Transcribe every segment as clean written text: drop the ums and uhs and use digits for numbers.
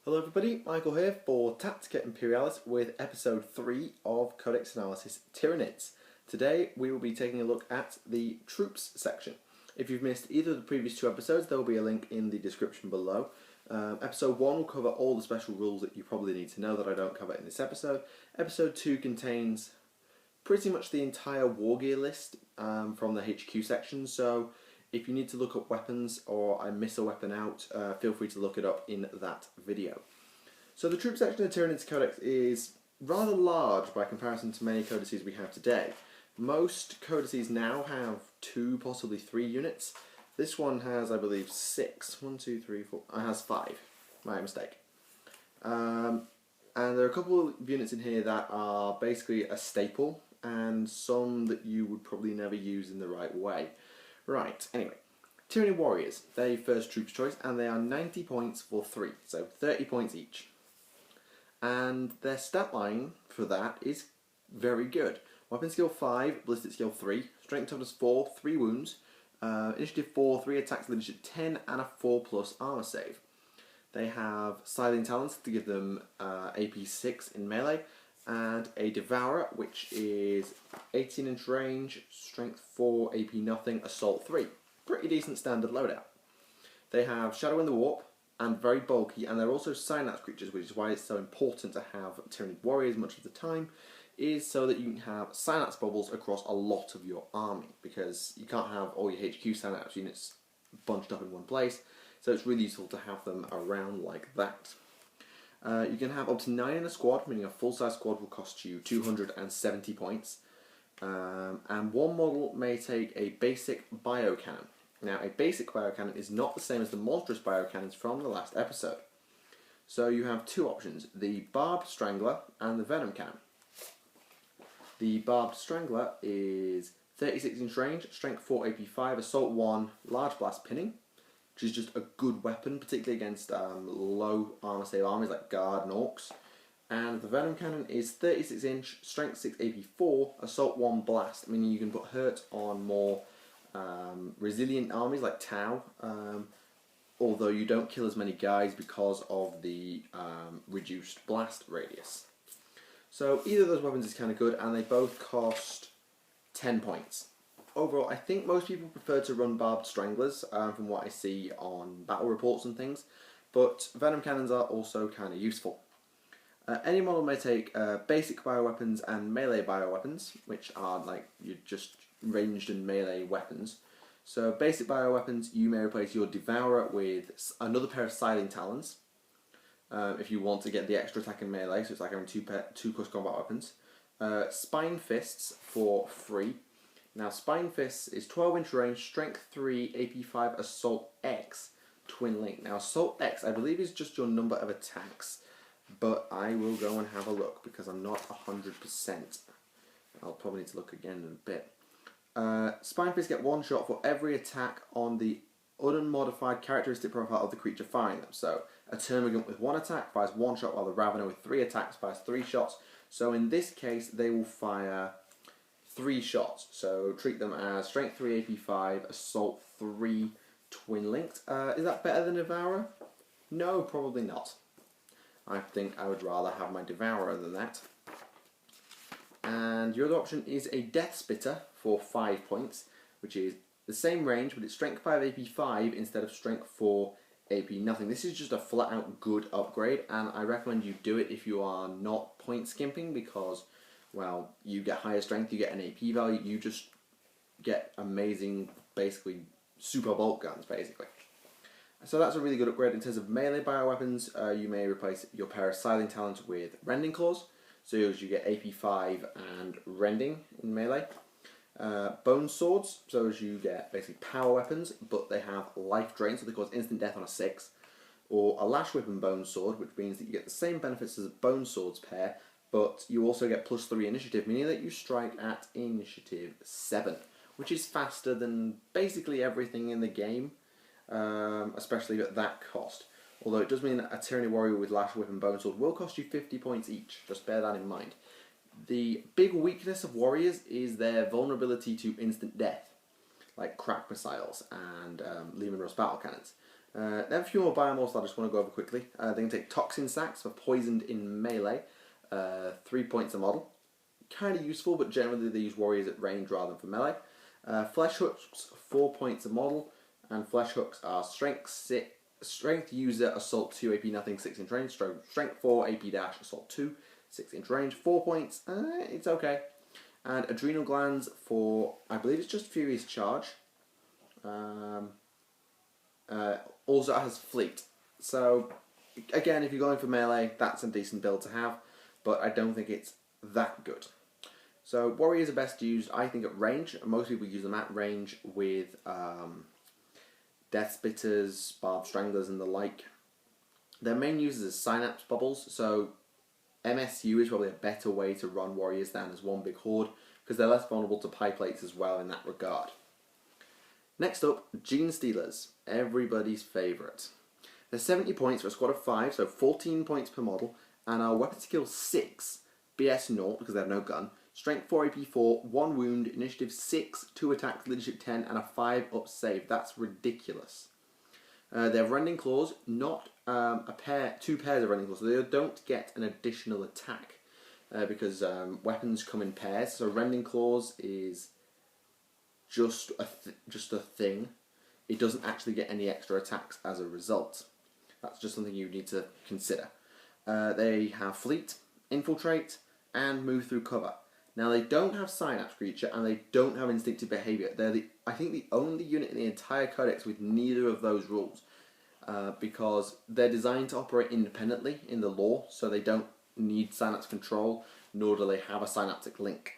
Hello everybody, Michael here for Tactica Imperialis with episode 3 of Codex Analysis Tyranids. Today we will be taking a look at the troops section. If you've missed either of the previous two episodes, there will be a link in the description below. Episode 1 will cover all the special rules that you probably need to know that I don't cover in this episode. Episode 2 contains pretty much the entire war gear list from the HQ section, so if you need to look up weapons or I miss a weapon out, feel free to look it up in that video. So the troop section of Tyranids Codex is rather large by comparison to many codices we have today. Most codices now have 2, possibly 3 units. This one has, I believe, 6. 1, 2, 3, 4. It has 5. My mistake. And there are a couple of units in here that are basically a staple, and some that you would probably never use in the right way. Right, anyway, Tyranid Warriors, they're first troops choice, and they are 90 points for 3, so 30 points each. And their stat line for that is very good. Weapon skill 5, ballistic skill 3, strength toughness 4, 3 wounds, initiative 4, 3 attacks with initiative 10, and a 4+ armor save. They have Silent Talents to give them AP 6 in melee, and a Devourer, which is 18-inch range, strength 4, AP nothing, assault 3. Pretty decent standard loadout. They have Shadow in the Warp, and very bulky, and they're also synapse creatures, which is why it's so important to have Tyranid Warriors much of the time, is so that you can have synapse bubbles across a lot of your army, because you can't have all your HQ synapse units bunched up in one place, so it's really useful to have them around like that. You can have up to 9 in a squad, meaning a full-size squad will cost you 270 points. And one model may take a basic biocannon. Now, a basic biocannon is not the same as the monstrous biocannons from the last episode. So you have two options, the Barbed Strangler and the Venom Cannon. The Barbed Strangler is 36-inch range, strength 4, AP 5, assault 1, large blast pinning, which is just a good weapon, particularly against low armor save armies like Guard and Orcs. And the Venom Cannon is 36-inch, strength 6, AP 4, assault 1, blast, meaning you can put hurt on more resilient armies like Tau, although you don't kill as many guys because of the reduced blast radius. So either of those weapons is kind of good, and they both cost 10 points. Overall, I think most people prefer to run Barbed Stranglers from what I see on battle reports and things, but Venom Cannons are also kind of useful. Any model may take basic bioweapons and melee bioweapons, which are like your just ranged and melee weapons. So basic bioweapons, you may replace your Devourer with another pair of Silent Talons, if you want to get the extra attack in melee, so it's like having two close combat weapons. Spine Fists for free. Now, Spine Fists is 12-inch range, strength 3, AP 5, assault X, twin link. Now, assault X, I believe, is just your number of attacks, but I will go and have a look because I'm not 100%. I'll probably need to look again in a bit. Spine Fists get 1 shot for every attack on the unmodified characteristic profile of the creature firing them. So, a Termagant with 1 attack fires 1 shot, while the Ravener with 3 attacks fires 3 shots. So, in this case, they will fire 3 shots, so treat them as strength 3, AP 5, assault 3, twin linked. Is that better than Devourer? No, probably not. I think I would rather have my Devourer than that. And your other option is a Death Spitter for 5 points, which is the same range, but it's strength 5, AP 5 instead of strength 4, AP nothing. This is just a flat out good upgrade, and I recommend you do it if you are not point skimping, because well, you get higher strength, you get an AP value, you just get amazing, basically, super bolt guns, basically. So that's a really good upgrade. In terms of melee bioweapons, you may replace your pair of Silent Talents with Rending Claws, so you get AP 5 and Rending in melee. Bone Swords, so as you get basically power weapons, but they have life drain, so they cause instant death on a 6. Or a Lash Whip and Bone Sword, which means that you get the same benefits as a Bone Swords pair, but you also get +3 initiative, meaning that you strike at initiative 7, which is faster than basically everything in the game, especially at that cost. Although it does mean that a Tyranid Warrior with Lash Whip and Bone Sword will cost you 50 points each, just bear that in mind. The big weakness of Warriors is their vulnerability to instant death, like crack missiles and Lehman Russ battle cannons. They have a few more biomorphs I just want to go over quickly. They can take Toxin Sacs for poisoned in melee, 3 points a model. Kind of useful, but generally they use warriors at range rather than for melee. Flesh Hooks, 4 points a model, and Flesh Hooks are Strength User, Assault 2, AP nothing, 6-inch range, Strength 4, AP dash, Assault 2, 6-inch range, 4 points, it's okay. And Adrenal Glands for, I believe it's just Furious Charge. Also has Fleet. So, again, if you're going for melee, that's a decent build to have, but I don't think it's that good. So, Warriors are best used, I think, at range. Most people use them at range with Death Spitters, Barbed Stranglers, and the like. Their main use is Synapse Bubbles, so MSU is probably a better way to run Warriors than as one big horde, because they're less vulnerable to pie plates as well in that regard. Next up, Gene Stealers, everybody's favourite. They're 70 points for a squad of 5, so 14 points per model, and are weapon skill 6, BS 0 because they have no gun, strength 4, AP 4, 1 wound, initiative 6, 2 attacks, leadership 10, and a 5 up save. That's ridiculous. They have Rending Claws, not two pairs of Rending Claws, so they don't get an additional attack because weapons come in pairs. So Rending Claws is just a thing. It doesn't actually get any extra attacks as a result. That's just something you need to consider. They have Fleet, Infiltrate, and Move Through Cover. Now they don't have Synapse Creature and they don't have Instinctive Behavior. They're I think the only unit in the entire Codex with neither of those rules because they're designed to operate independently in the lore, so they don't need Synapse Control, nor do they have a Synaptic Link.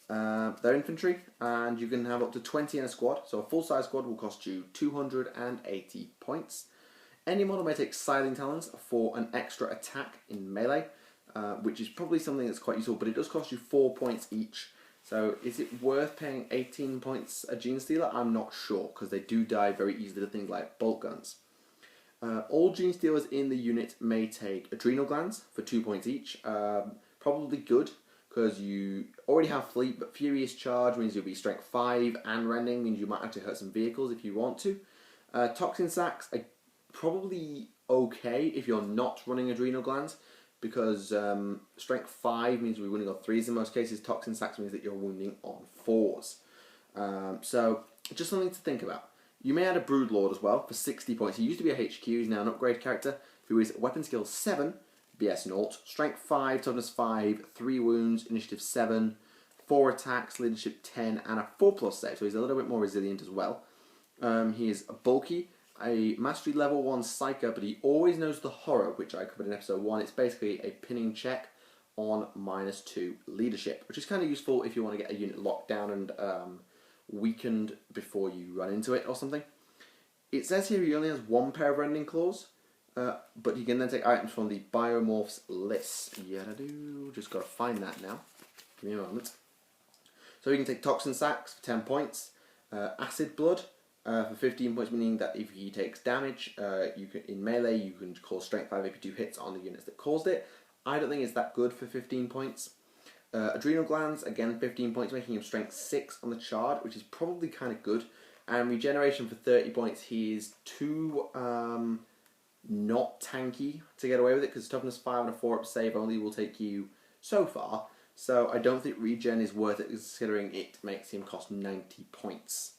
They're infantry, and you can have up to 20 in a squad, so a full-size squad will cost you 280 points. Any model may take Scything Talons for an extra attack in melee, which is probably something that's quite useful, but it does cost you 4 points each. So is it worth paying 18 points a Gene Stealer? I'm not sure, because they do die very easily to things like bolt guns. All Gene Stealers in the unit may take Adrenal Glands for 2 points each. Probably good, because you already have Fleet, but Furious Charge means you'll be Strength 5, and Rending means you might actually hurt some vehicles if you want to. Toxin Sacs are probably okay if you're not running Adrenal Glands, because Strength 5 means you'll be wounding on 3s in most cases. Toxin Sacs means that you're wounding on 4s. So, just something to think about. You may add a Broodlord as well for 60 points. He used to be a HQ, he's now an upgrade character, who is Weapon Skill 7, BS 0, Strength 5, Toughness 5, 3 wounds, Initiative 7, 4 attacks, Leadership 10, and a 4+ save, so he's a little bit more resilient as well. He is bulky, a Mastery Level 1 Psyker, but he always knows the Horror, which I covered in Episode 1. It's basically a pinning check on -2 Leadership, which is kind of useful if you want to get a unit locked down and weakened before you run into it or something. It says here he only has 1 pair of Rending Claws, but he can then take items from the Biomorphs list. Yeah, I do. Just got to find that now. Give me a moment. So he can take Toxin Sacs for 10 points, Acid Blood for 15 points, meaning that if he takes damage, you can, in melee, you can cause Strength 5 AP2 hits on the units that caused it. I don't think it's that good for 15 points. Adrenal Glands, again 15 points, making him Strength 6 on the chart, which is probably kind of good. And Regeneration for 30 points, he is too not tanky to get away with it, because Toughness 5 and a 4 up save only will take you so far. So I don't think Regen is worth it, considering it makes him cost 90 points.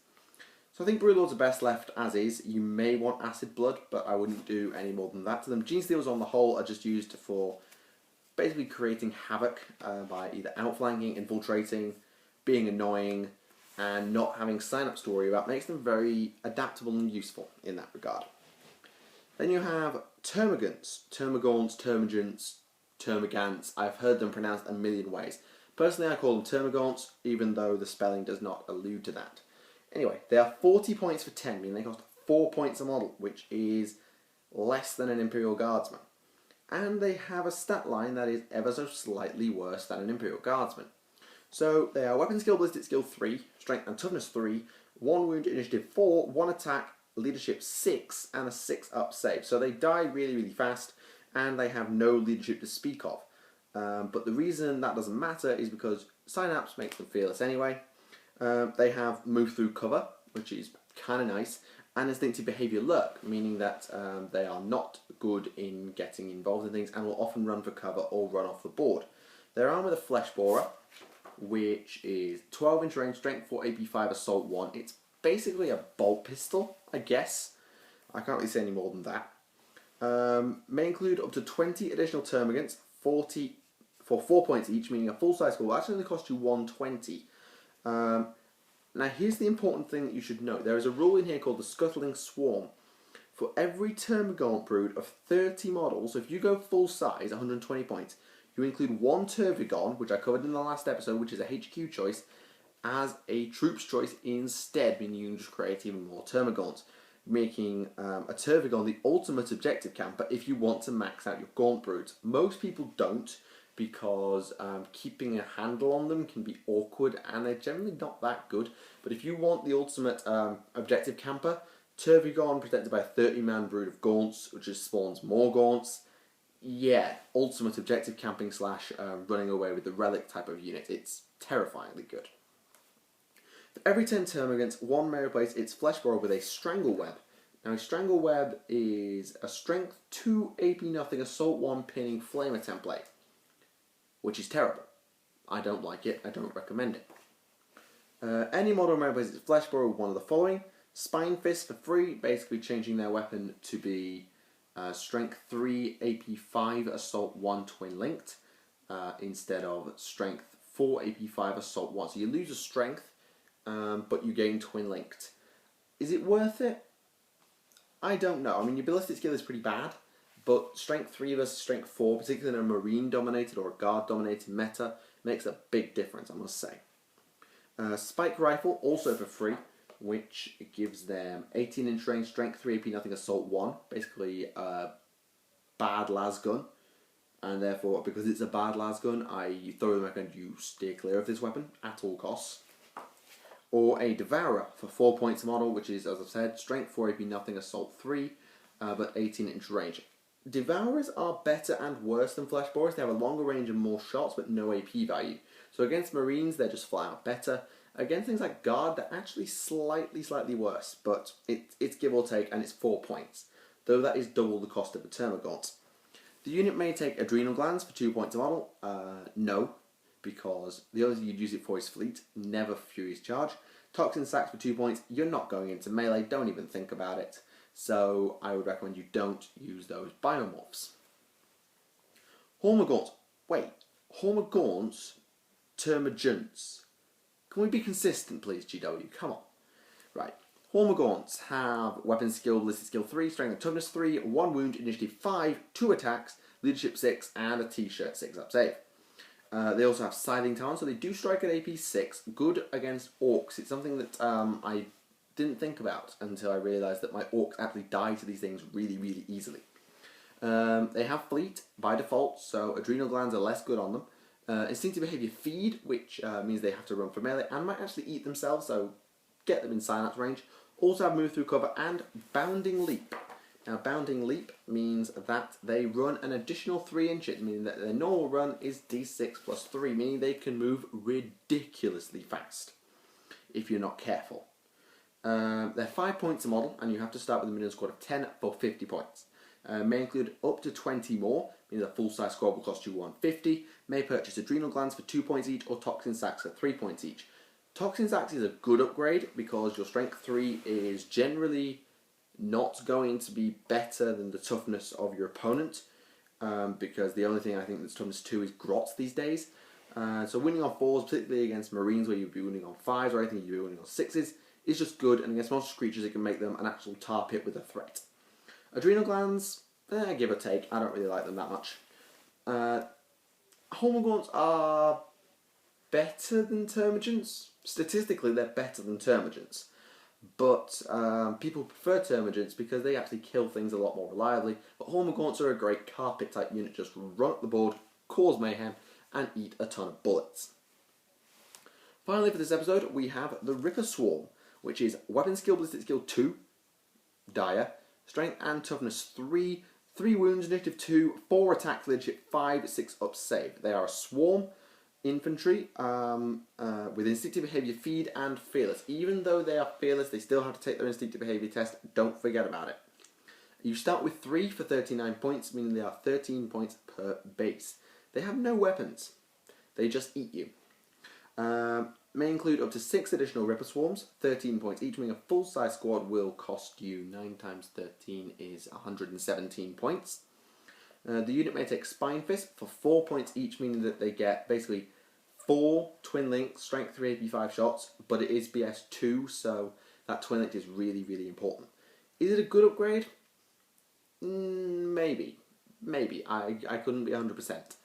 So I think Broodlords are best left as is. You may want Acid Blood, but I wouldn't do any more than that to them. Gene Stealers on the whole are just used for basically creating havoc by either outflanking, infiltrating, being annoying, and not having Synapse to worry about. Makes them very adaptable and useful in that regard. Then you have Termagants, Termagants, Termagants. I've heard them pronounced a million ways. Personally, I call them Termagants, even though the spelling does not allude to that. Anyway, they are 40 points for 10, meaning they cost 4 points a model, which is less than an Imperial Guardsman. And they have a stat line that is ever so slightly worse than an Imperial Guardsman. So they are Weapon Skill, Ballistic Skill 3, Strength and Toughness 3, 1 Wound, Initiative 4, 1 Attack, Leadership 6, and a 6 up save. So they die really, really fast, and they have no leadership to speak of. But the reason that doesn't matter is because Synapse makes them fearless anyway. They have Move Through Cover, which is kind of nice, and instinctive behaviour lurk, meaning that they are not good in getting involved in things and will often run for cover or run off the board. They're armed with a flesh borer, which is 12-inch range, strength 4, AP 5, assault 1. It's basically a bolt pistol, I guess. I can't really say any more than that. May include up to 20 additional termagants, 40 for 4 points each, meaning a full-size score will actually only cost you 120. Now here's the important thing that you should know. There is a rule in here called the Scuttling Swarm. For every Termagant brood of 30 models, so if you go full size, 120 points, you include one Tervigon, which I covered in the last episode, which is a HQ choice, as a troops choice instead, meaning you can just create even more Termagants, making a Tervigon the ultimate objective camper if you want to max out your Gaunt broods. Most people don't, because keeping a handle on them can be awkward and they're generally not that good. But if you want the ultimate objective camper, Tervigon protected by a 30-man brood of Gaunts, which just spawns more Gaunts. Yeah, ultimate objective camping slash running away with the relic type of unit. It's terrifyingly good. For every 10 Termagants, one may replace its flesh borer with a Strangle Web. Now a Strangle Web is a strength 2 AP nothing assault 1 pinning flamer template, which is terrible. I don't like it, I don't recommend it. Any model may replace its flesh borer with one of the following. Spine Fist for free, basically changing their weapon to be strength 3 AP 5 assault 1 twin linked instead of strength 4 AP 5 assault 1. So you lose a strength, but you gain twin linked. Is it worth it? I don't know. I mean, your ballistic skill is pretty bad, but strength 3 versus strength 4, particularly in a marine dominated or a guard dominated meta, makes a big difference, I must say. Spike Rifle, also for free, which gives them 18-inch range, strength 3 AP nothing assault 1, basically a bad las gun, and therefore, because it's a bad las gun, I thoroughly recommend you steer clear of this weapon at all costs. Or a Devourer for 4 points a model, which is, as I've said, strength 4 AP nothing assault 3, but 18-inch range. Devourers are better and worse than Flesh Borers. They have a longer range and more shots, but no AP value. So against Marines, they're just flat out better. Against things like Guard, they're actually slightly worse, but it's give or take, and it's 4 points, though that is double the cost of a Termagant. The unit may take Adrenal Glands for 2 points a model. No, because the other thing you'd use it for is Fleet, never Furious Charge. Toxin Sacs for 2 points. You're not going into melee, don't even think about it. So I would recommend you don't use those Biomorphs. Hormagaunts. Wait, Hormagaunts, Termagants. Can we be consistent, please, GW? Come on. Right. Hormagaunts have weapon skill, ballistic skill 3, strength and toughness 3, 1 wound, initiative 5, 2 attacks, leadership 6, and a t-shirt 6-up save. They also have Scything Talon, so they do strike at AP 6, good against Orcs. It's something that I didn't think about until I realised that my Orcs actually die to these things really easily. They have Fleet by default, so Adrenal Glands are less good on them. Instinctive Behaviour Feed, which means they have to run for melee and might actually eat themselves, so get them in silence range. Also have Move Through Cover and Bounding Leap. Now Bounding Leap means that they run an additional 3 inches, meaning that their normal run is d6 plus 3, meaning they can move ridiculously fast if you're not careful. They're 5 points a model, and you have to start with a minimum squad of 10 for 50 points. May include up to 20 more, meaning a full-size squad will cost you 150. May purchase Adrenal Glands for 2 points each, or Toxin Sacs for 3 points each. Toxin Sacs is a good upgrade because your strength 3 is generally not going to be better than the toughness of your opponent, because the only thing I think that's toughness 2 is Grots these days. So winning on 4s, particularly against Marines where you'd be winning on 5s, or I think you'd be winning on 6s, is just good, and against monstrous creatures it can make them an actual tar pit with a threat. Adrenal Glands, give or take, I don't really like them that much. Hormagaunts are better than Termagants. Statistically, they're better than Termagants. But people prefer Termagants because they actually kill things a lot more reliably. But Hormagaunts are a great carpet type unit, just run up the board, cause mayhem, and eat a ton of bullets. Finally, for this episode, we have the Ripper Swarm, which is weapon skill, ballistic skill 2, dire, strength and toughness 3, 3 wounds, initiative 2, 4 attacks, leadership 5, 6 up save. They are a swarm, Infantry with instinctive behaviour, feed and fearless. Even though they are fearless, they still have to take their instinctive behaviour test. Don't forget about it. You start with 3 for 39 points, meaning they are 13 points per base. They have no weapons. They just eat you. May include up to 6 additional Ripper Swarms, 13 points each, meaning a full-size squad will cost you 9 times 13 is 117 points. The unit may take Spine Fist for 4 points each, meaning that they get basically 4 Twin Link, Strength 3 AP5 shots, but it is BS 2, so that Twin Link is really, really important. Is it a good upgrade? Maybe. I couldn't be 100%.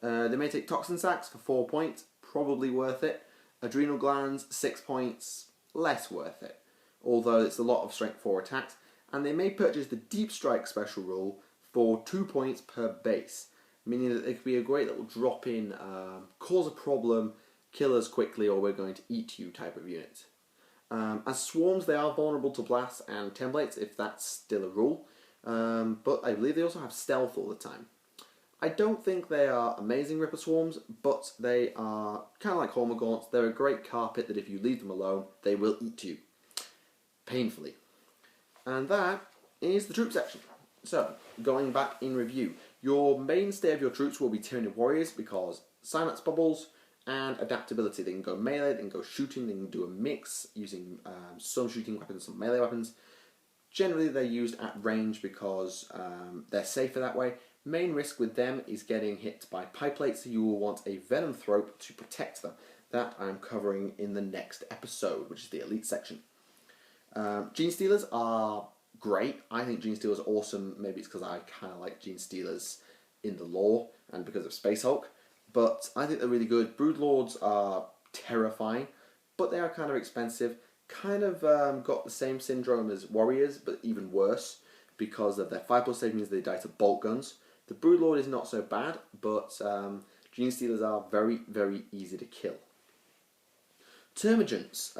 They may take Toxin Sacs for 4 points, probably worth it. Adrenal Glands, 6 points, less worth it. Although it's a lot of Strength 4 attacks. And they may purchase the Deep Strike special rule for 2 points per base, meaning that it could be a great little drop-in, cause a problem, kill us quickly or we're going to eat you type of unit. As swarms, they are vulnerable to blasts and templates, if that's still a rule, but I believe they also have stealth all the time. I don't think they are amazing Ripper Swarms, but they are kind of like Hormagaunts. They're a great carpet that if you leave them alone, they will eat you. Painfully. And that is the troop section. So, going back in review, your mainstay of your troops will be Tyranid Warriors because Synapse Bubbles and adaptability. They can go melee, they can go shooting, they can do a mix using some shooting weapons, some melee weapons. Generally they're used at range because they're safer that way. Main risk with them is getting hit by pipe plates, so you will want a Venom Throat to protect them. That I'm covering in the next episode, which is the Elite section. Gene Stealers are great. I think Gene Stealers are awesome. Maybe it's because I kind of like Gene Stealers in the lore and because of Space Hulk. But I think they're really good. Broodlords are terrifying, but they are kind of expensive. Kind of got the same syndrome as Warriors, but even worse because of their 5+ save means they die to bolt guns. The Broodlord is not so bad, but Gene Stealers are very, very easy to kill. Termagants.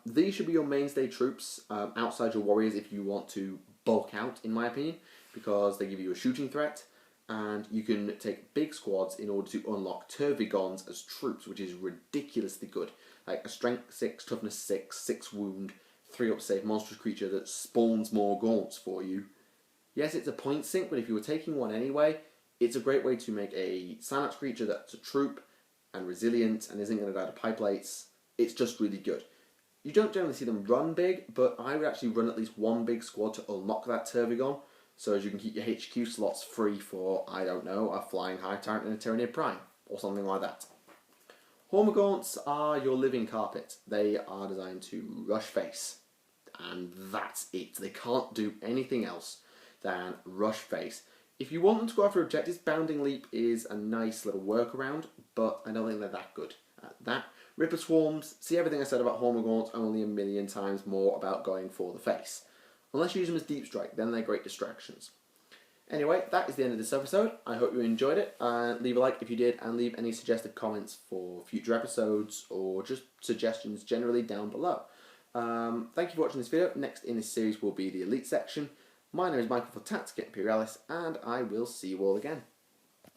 These should be your mainstay troops outside your Warriors if you want to bulk out, in my opinion, because they give you a shooting threat, and you can take big squads in order to unlock Tervigons as troops, which is ridiculously good. Like a Strength 6, Toughness 6, 6 Wound, 3+ save monstrous creature that spawns more gaunts for you. Yes, it's a point sink, but if you were taking one anyway, it's a great way to make a Synapse creature that's a troop and resilient and isn't going to die to pipe plates. It's just really good. You don't generally see them run big, but I would actually run at least one big squad to unlock that Tervigon, so as you can keep your HQ slots free for, I don't know, a Flying High Tyrant and a Tyranid Prime, or something like that. Hormagaunts are your living carpet. They are designed to rush face, and that's it. They can't do anything else than rush face. If you want them to go after objectives, Bounding Leap is a nice little workaround, but I don't think they're that good at that. Ripper Swarms, see everything I said about Hormagaunts, only a million times more about going for the face. Unless you use them as Deep Strike, then they're great distractions. Anyway, that is the end of this episode. I hope you enjoyed it. Leave a like if you did, and leave any suggested comments for future episodes, or just suggestions generally down below. Thank you for watching this video. Next in this series will be the Elite section. My name is Michael for Tactica Imperialis, and I will see you all again.